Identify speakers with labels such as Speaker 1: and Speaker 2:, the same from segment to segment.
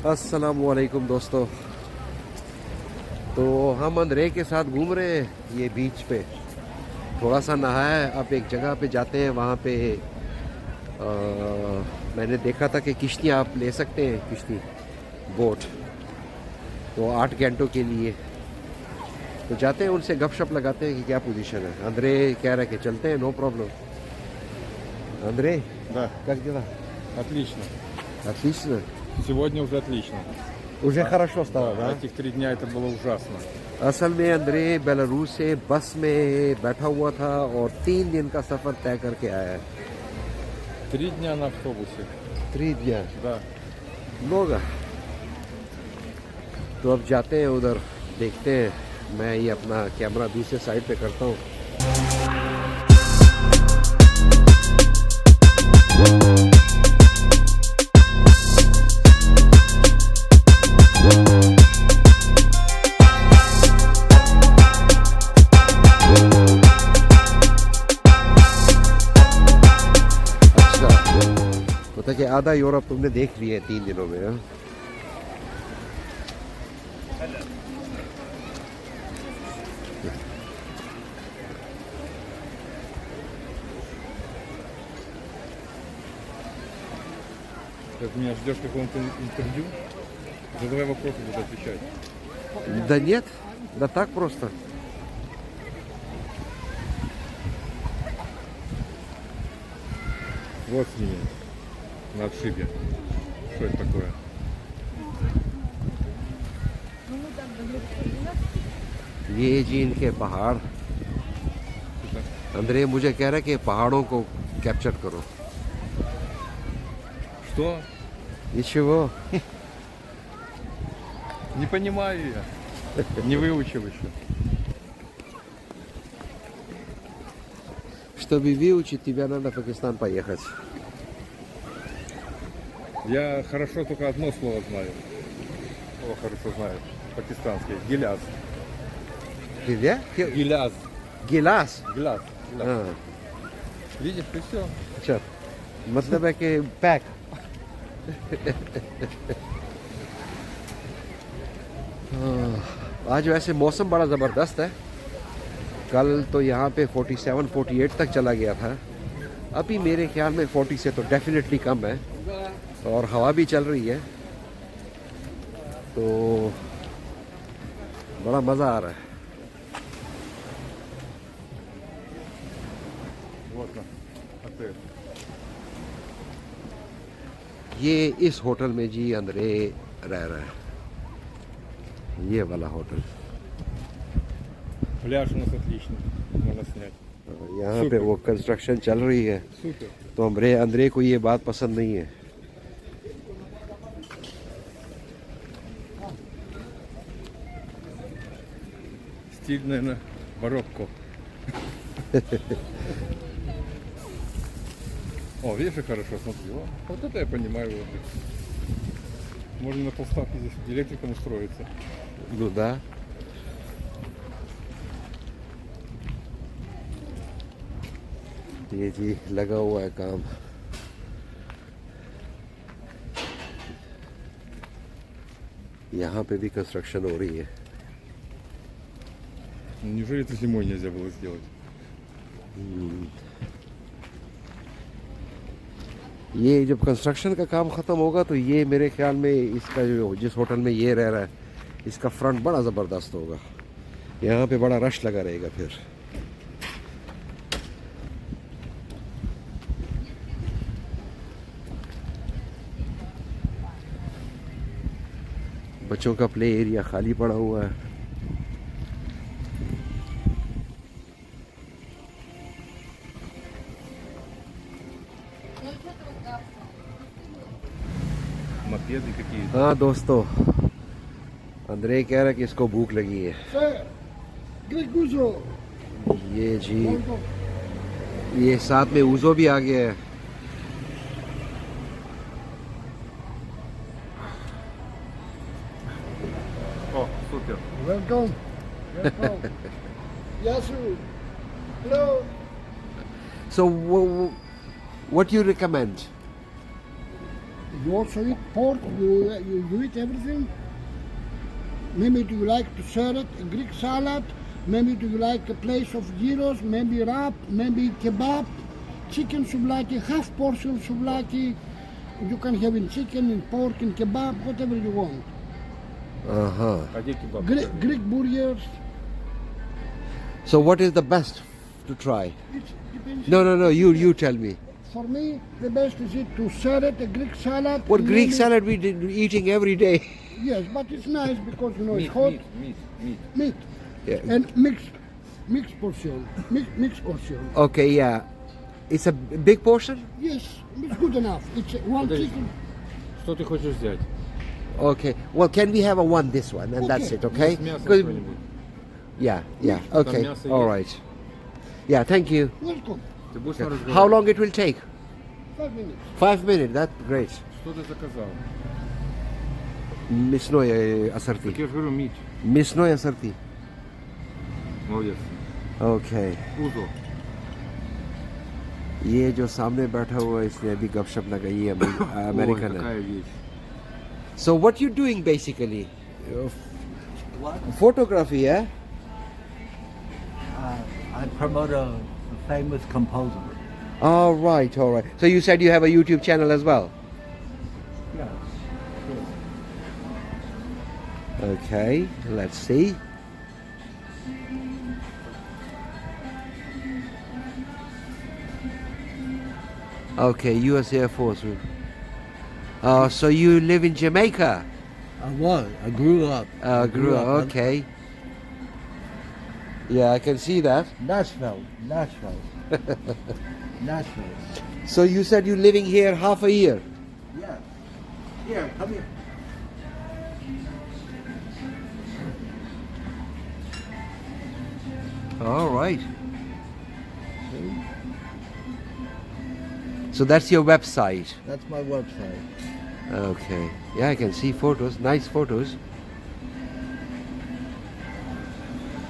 Speaker 1: अस्सलामुअलैकुम दोस्तों। तो हम अंधेरे के साथ घूम रहे हैं ये बीच पे, थोड़ा सा नहाया। अब एक जगह पे जाते हैं, वहाँ पे मैंने देखा था कि किश्तियाँ आप ले सकते हैं, किश्ती बोट, तो 8 घंटों के लिए। तो जाते हैं, उनसे गपशप लगाते हैं कि क्या पोजीशन है। अंदरे कह रहा है कि चलते हैं, नो प्रॉब्लम। Андрей,
Speaker 2: Да,
Speaker 1: как дела?
Speaker 2: отлично.
Speaker 1: Отлично.
Speaker 2: Сегодня уже отлично.
Speaker 1: Уже хорошо стало, да?
Speaker 2: Этих 3 дня это было ужасно.
Speaker 1: असल में अंदरे बेलारूस से बस में बैठा हुआ था और 3 दिन का सफ़र तय करके आया है।
Speaker 2: 3 дня на автобусе.
Speaker 1: 3 दिन
Speaker 2: Да.
Speaker 1: लोग। तो अब जाते हैं उधर, देखते हैं। मैं ये अपना कैमरा दूसरे साइड पे करता हूँ। पता कि आधा यूरोप तुमने देख लिया है 3 दिनों में। हाँ,
Speaker 2: Как меня ждешь какого-то интервью, задавай вопросы, буду отвечать.
Speaker 1: да нет, да так просто.
Speaker 2: Вот с ними, на отшибе. Что это такое?
Speaker 1: ये जी इनके पहाड़। अंदरे मुझे कह रहा है कि पहाड़ों को कैप्चर करो।
Speaker 2: Что?
Speaker 1: Ничего.
Speaker 2: Не понимаю я. Не выучил еще.
Speaker 1: Чтобы выучить, тебе надо в Пакистан поехать.
Speaker 2: Я хорошо только одно слово знаю. Слово хорошо знаю. Пакистанский. Гиляз.
Speaker 1: Где?
Speaker 2: Гиляз.
Speaker 1: गिलास।
Speaker 2: Гиляз. Гиляз.
Speaker 1: हाँ,
Speaker 2: Видишь, и все.
Speaker 1: अच्छा, मतलब है कि पैक। आज वैसे मौसम बड़ा ज़बरदस्त है। कल तो यहाँ पे 47 48 तक चला गया था। अभी मेरे ख्याल में 40 से तो डेफिनेटली कम है, और हवा भी चल रही है, तो बड़ा मज़ा आ रहा है।
Speaker 2: Вот он, отель.
Speaker 1: ये इस होटल में जी अंदरे रह रहा है, ये वाला होटल।
Speaker 2: Пляж у нас отличный. Можно снять.
Speaker 1: यहाँ पे वो कंस्ट्रक्शन चल रही है,
Speaker 2: Супер.
Speaker 1: तो अंदरे को ये बात पसंद नहीं है।
Speaker 2: Стиль, наверное, барокко. О, видишь, как хорошо, смотри. Вот это я понимаю. Можно на полставки здесь электриком устроиться.
Speaker 1: Ну да। ये जी लगा हुआ है काम। यहाँ पे भी कंस्ट्रक्शन हो रही है।
Speaker 2: Неужели это зимой нельзя было сделать?
Speaker 1: ये जब कंस्ट्रक्शन का काम ख़त्म होगा तो ये मेरे ख्याल में इसका जो जिस होटल में ये रह रहा है, इसका फ्रंट बड़ा ज़बरदस्त होगा। यहाँ पे बड़ा रश लगा रहेगा फिर। बच्चों का प्ले एरिया खाली पड़ा हुआ है।
Speaker 2: Мопеды какие-то.
Speaker 1: हाँ दोस्तों, अंदरे कह रहा है कि इसको भूख लगी है। ये जी, ये साथ में उज़ो भी आ गया है।
Speaker 2: О, супер.
Speaker 3: Welcome. Welcome. Yasu. Hello.
Speaker 1: So what do you recommend?
Speaker 3: You also eat pork, you eat everything. Maybe do you like to serve it, a Greek salad, maybe do you like a place of gyros, maybe wrap, maybe kebab, chicken souvlaki, half portion souvlaki. You can have in chicken, in pork, in kebab, whatever you want.
Speaker 1: Uh-huh.
Speaker 2: Ходи кебаб.
Speaker 3: Greek burgers.
Speaker 1: So what is the best to try?
Speaker 3: It depends.
Speaker 1: No, you tell me.
Speaker 3: For me, the best is it to serve it, a Greek salad.
Speaker 1: What
Speaker 3: and
Speaker 1: Greek
Speaker 3: maybe-
Speaker 1: salad we did eating every day.
Speaker 3: Yes, but it's nice because you know
Speaker 2: Meat,
Speaker 3: it's hot
Speaker 2: meat.
Speaker 3: meat
Speaker 1: Yeah.
Speaker 3: and mixed portion, mixed portion.
Speaker 1: Okay, yeah. It's a big portion?
Speaker 3: Yes, it's good enough. It's one
Speaker 2: Подожди.
Speaker 3: chicken.
Speaker 2: Что ты хочешь взять?
Speaker 1: Okay. Well, can we have this one, and that's
Speaker 3: Okay.
Speaker 1: it, okay?
Speaker 2: Мясо
Speaker 1: 'Cause-
Speaker 2: что-нибудь.
Speaker 1: yeah.
Speaker 2: Там
Speaker 1: Okay.
Speaker 2: мясо
Speaker 1: All
Speaker 2: есть.
Speaker 1: right. Yeah, thank you.
Speaker 3: Welcome.
Speaker 2: Ты будешь на разговор?
Speaker 1: How long it will take?
Speaker 3: 5 minutes.
Speaker 1: 5 minutes. That's great.
Speaker 2: Что ты заказал?
Speaker 1: Мясное
Speaker 2: Так
Speaker 1: ассорти.
Speaker 2: я же говорю, мить.
Speaker 1: Мясное ассорти.
Speaker 2: Молодец.
Speaker 1: Okay.
Speaker 2: Узо.
Speaker 1: ये जो सामने बैठा हुआ है इसने अभी गपशप लगाई है
Speaker 2: Ой,
Speaker 1: अमेरिकन है.
Speaker 2: какая вещь.
Speaker 1: So what you doing basically?
Speaker 4: What?
Speaker 1: Photography, yeah?
Speaker 4: I promote a famous composer.
Speaker 1: All right. So you said you have a YouTube channel as well?
Speaker 4: Yes.
Speaker 1: Okay, let's see. Okay, U.S. Air Force. So you live in Jamaica?
Speaker 4: I grew up.
Speaker 1: Grew up. Okay. Yeah, I can see that.
Speaker 4: Nashville.
Speaker 1: So you said you're living here half a year?
Speaker 4: Yeah. Here, come here.
Speaker 1: All right. So that's your website.
Speaker 4: That's my website.
Speaker 1: Okay. Yeah, I can see photos. Nice photos.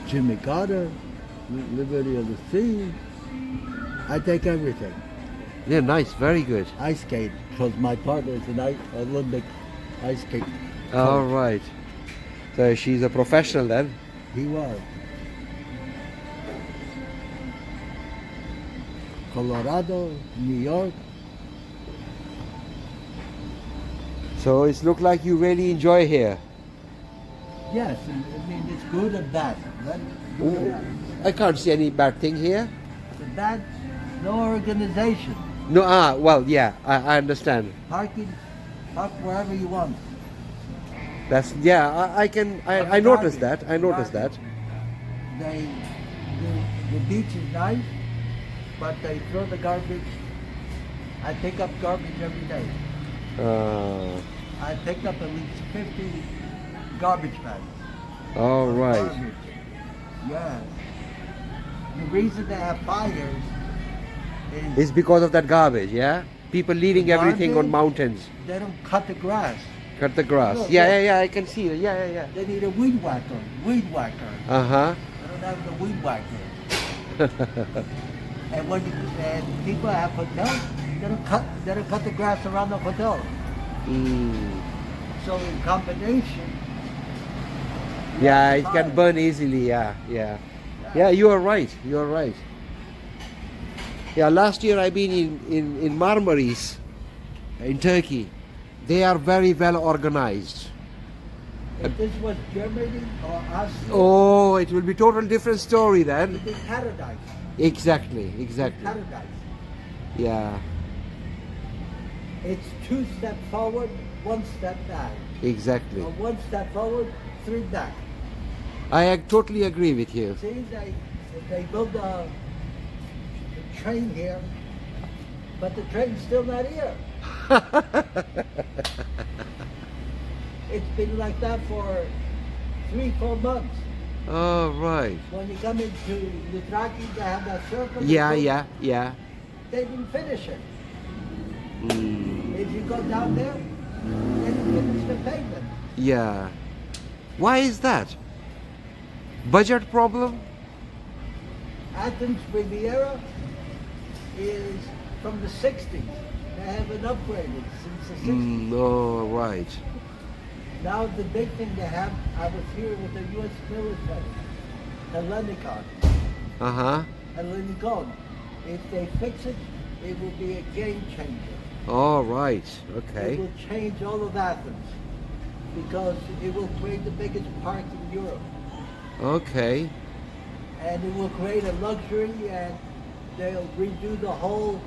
Speaker 4: Jimmy Carter, Liberty of the Sea. I take everything.
Speaker 1: Yeah, nice. Very good.
Speaker 4: Ice skate, because my partner is an Olympic ice skate.
Speaker 1: All right. So she's a professional then.
Speaker 4: He was. Colorado, New York.
Speaker 1: So it looks like you really enjoy here.
Speaker 4: Yes, I mean it's good and bad. Right? Good and bad.
Speaker 1: I can't see any bad thing here.
Speaker 4: The bad, no organization.
Speaker 1: No, well, yeah, I understand.
Speaker 4: Park wherever you want.
Speaker 1: That's yeah. I noticed that. I noticed that.
Speaker 4: The beach is nice, but they throw the garbage. I pick up garbage every day. I picked up at least 50 garbage bags.
Speaker 1: All right.
Speaker 4: Garbage. Yeah. The reason they have fires is
Speaker 1: It's because of that garbage, yeah. People leaving everything on
Speaker 4: Garbage?
Speaker 1: mountains.
Speaker 4: they don't cut the grass.
Speaker 1: Cut the grass.
Speaker 4: Look,
Speaker 1: Yeah,
Speaker 4: look.
Speaker 1: yeah, yeah. I can see it. Yeah.
Speaker 4: They need a weed whacker.
Speaker 1: Uh huh.
Speaker 4: They don't have the weed whacker. And when people have hotels, they don't cut the grass around the hotel. So in combination,
Speaker 1: Yeah, it
Speaker 4: fire.
Speaker 1: can burn easily. Yeah. You are right. You are right. Yeah, last year I've been in Marmaris, in Turkey. They are very well organized.
Speaker 4: if this was Germany or Austria,
Speaker 1: Oh, it will be total different story then.
Speaker 4: it'd be paradise.
Speaker 1: Exactly.
Speaker 4: Paradise.
Speaker 1: Yeah,
Speaker 4: It's 2 steps forward, 1 step back.
Speaker 1: exactly.
Speaker 4: Or 1 step forward, 3 back.
Speaker 1: I totally agree with you.
Speaker 4: See, they build a train here, but the train's still not here. It's been like that for 3-4 months.
Speaker 1: Oh, right.
Speaker 4: When you come into Lutraki, they have that circle.
Speaker 1: Yeah.
Speaker 4: They didn't finish it.
Speaker 1: Mm,
Speaker 4: If you go down there, they didn't finish the pavement.
Speaker 1: yeah. Why is that? Budget problem?
Speaker 4: Athens Riviera is from the 60s. They haven't upgraded since the 60s.
Speaker 1: Oh, right.
Speaker 4: Now the big thing they have, I was here with the U.S. military, Hellenicon.
Speaker 1: Uh-huh.
Speaker 4: Hellenicon. If they fix it, it will be a game changer.
Speaker 1: All right.
Speaker 4: It
Speaker 1: Okay.
Speaker 4: will change all of Athens because it will create the biggest park in Europe.
Speaker 1: Okay.
Speaker 4: And it will create a luxury, and they'll redo the whole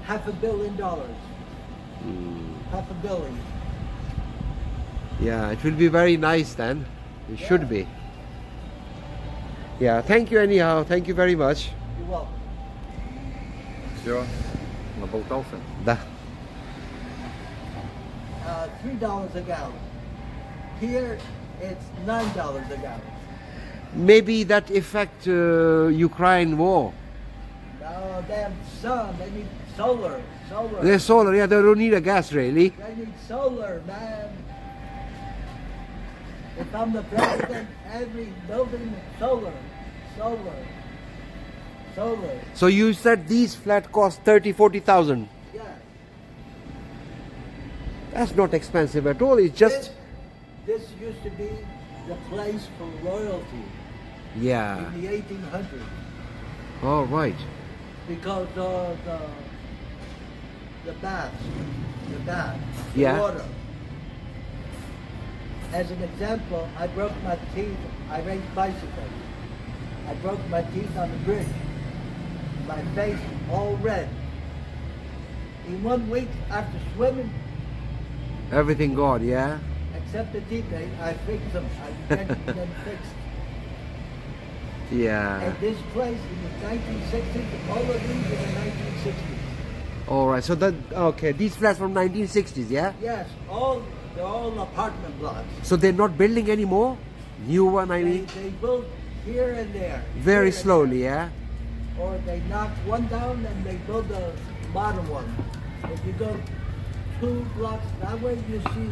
Speaker 4: $500 million. $500 million.
Speaker 1: Yeah, it will be very nice then. It should be. Yeah, thank you anyhow. Thank you very much.
Speaker 4: You're welcome.
Speaker 2: Все, наболтался.
Speaker 1: Да.
Speaker 4: $3 a gallon. Here, it's $9 a gallon.
Speaker 1: Maybe that affect Ukraine war.
Speaker 4: No, they have sun. They need solar. Solar.
Speaker 1: There's solar. Yeah, they don't need a gas really.
Speaker 4: They need solar, man. If I'm the president, every building, solar. Solar. Solar.
Speaker 1: So you said these flat cost 30,000-40,000.
Speaker 4: Yeah.
Speaker 1: That's not expensive at all. It's just
Speaker 4: This used to be the place for royalty
Speaker 1: yeah.
Speaker 4: in the 1800s
Speaker 1: All right.
Speaker 4: because of the bath, the
Speaker 1: Yeah.
Speaker 4: water. As an example, I broke my teeth. I raced bicycles. I broke my teeth on the bridge. My face all red. In 1 week after swimming,
Speaker 1: Everything gone. Yeah.
Speaker 4: except the teeth, I fixed them. I get them fixed.
Speaker 1: Yeah.
Speaker 4: And this place in the 1960s, all of these in the 1960s.
Speaker 1: All right. So that okay. These flats from 1960s. Yeah.
Speaker 4: Yes, they're all apartment blocks.
Speaker 1: So they're not building anymore. New one. I mean,
Speaker 4: They build here and there.
Speaker 1: very
Speaker 4: here and
Speaker 1: slowly. Yeah.
Speaker 4: there. Or they knock one down and they build a bottom one. If you go 2 blocks that way, you see.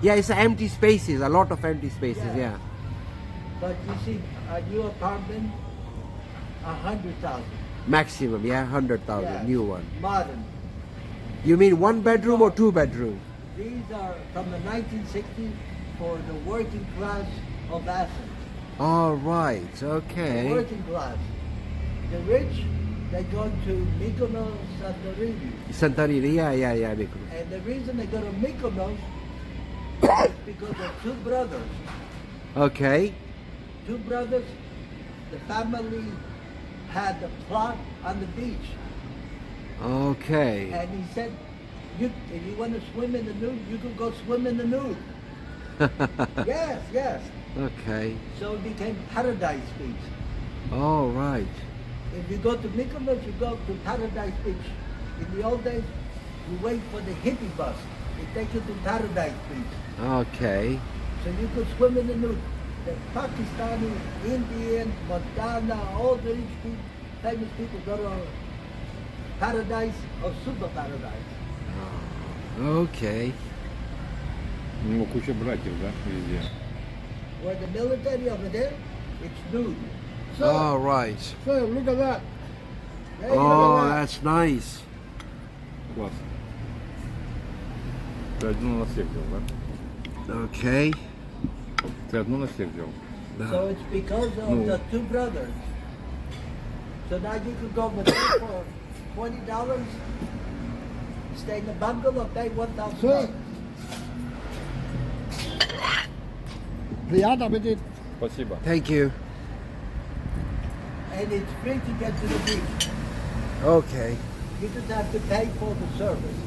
Speaker 1: Yeah. It's empty spaces. A lot of empty spaces.
Speaker 4: Yeah.
Speaker 1: Yeah.
Speaker 4: But you see a new apartment, 100,000.
Speaker 1: Maximum. Yeah. 100,000.
Speaker 4: Yeah,
Speaker 1: New one.
Speaker 4: Modern.
Speaker 1: You mean 1 bedroom or 2 bedroom?
Speaker 4: These are from the 1960s for the working class of Athens.
Speaker 1: All right.
Speaker 4: The
Speaker 1: Okay.
Speaker 4: working class. The rich, they go to Mykonos, Santorini.
Speaker 1: Santorini. Yeah. Mykonos.
Speaker 4: And the reason they go to Mykonos is because of 2 brothers.
Speaker 1: Okay.
Speaker 4: 2 brothers, the family had the plot on the beach.
Speaker 1: Okay.
Speaker 4: And he said, if you want to swim in the nude, you can go swim in the nude. Yes.
Speaker 1: Okay.
Speaker 4: So it became Paradise Beach.
Speaker 1: All right.
Speaker 4: If you go to Mykonos, you go to Paradise Beach. In the old days, you wait for the hippie bus. It takes you to Paradise Beach.
Speaker 1: Okay.
Speaker 4: So you could swim in the nude. The Pakistani, Indian, Montana, all the rich people, famous people go to Paradise or Super Paradise.
Speaker 1: Okay.
Speaker 2: У него куча братьев, да, везде.
Speaker 4: Where the military over there, it's nude.
Speaker 3: Sir,
Speaker 1: All right.
Speaker 3: sir, look at that.
Speaker 4: There you
Speaker 1: Oh,
Speaker 4: go.
Speaker 1: that's nice.
Speaker 2: Класс. Ты одну на всех делал, да?
Speaker 1: Okay.
Speaker 2: Ты одну на всех делал.
Speaker 4: So it's because of
Speaker 2: No.
Speaker 4: the 2 brothers. So now you could go with them for $20, stay in the bungalow, pay $1,000.
Speaker 3: Sir. Приятно аппетит.
Speaker 2: Спасибо.
Speaker 1: Thank you.
Speaker 4: And it's free to get to the beach.
Speaker 1: Okay.
Speaker 4: You just have to pay for the service.